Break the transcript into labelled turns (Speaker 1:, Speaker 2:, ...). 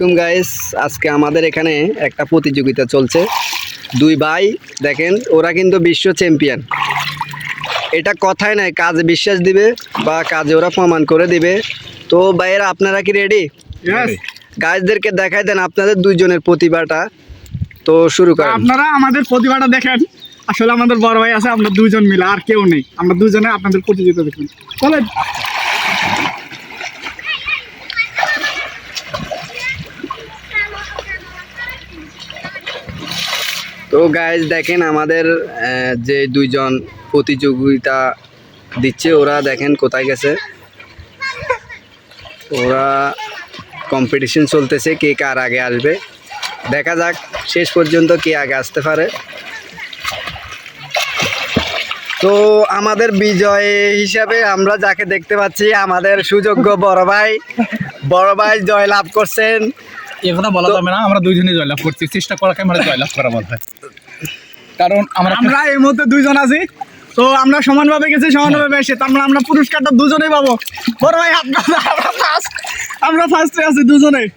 Speaker 1: Guys আজকে আমাদের এখানে একটা প্রতিযোগিতা চলছে। দুই ভাই দেখেন, ওরা কিন্তু বিশ্ব চ্যাম্পিয়ন। এটা কথাই নাই, কাজে বিশ্বাস দিবে বা কাজে ওরা প্রমাণ করে দিবে। তো ভাইয়েরা, আপনারা কি রেডি? গাইসদেরকে দেখাই দেন আপনাদের দুইজনের প্রতিভাটা। তো শুরু করেন।
Speaker 2: আপনারা আমাদের প্রতিভাটা দেখেন। আসলে আমাদের বড় ভাই আছে, আমরা দুইজন মিলে, আর কেউ নেই। আমরা দুজনে আপনাদের প্রতিযোগিতা দেখুন। চলেন।
Speaker 1: তো গাইস দেখেন, আমাদের যে দুইজন প্রতিযোগিতা দিচ্ছে, ওরা দেখেন কোথায় গেছে। ওরা কম্পিটিশন চলতেছে, কে কার আগে আসবে। দেখা যাক শেষ পর্যন্ত কে আগে আসতে পারে। তো আমাদের বিজয় হিসাবে আমরা যাকে দেখতে পাচ্ছি, আমাদের সুযোগ্য বড় ভাই জয় লাভ করছেন।
Speaker 3: এ কথা বলা যাবে না, আমরা দুইজনেই জয়লাভ করছি। চেষ্টা করাকে আমরা জয়লাভ করা বলা হয়, কারণ
Speaker 2: আমরা এই মুহূর্তে দুইজন আছি। তো আমরা সমানভাবে গেছি, সমানভাবে এসে তার মানে আমরা পুরস্কারটা দুজনেই পাবো। বড় ভাই আমরা ফার্স্টে আছি দুজনেই।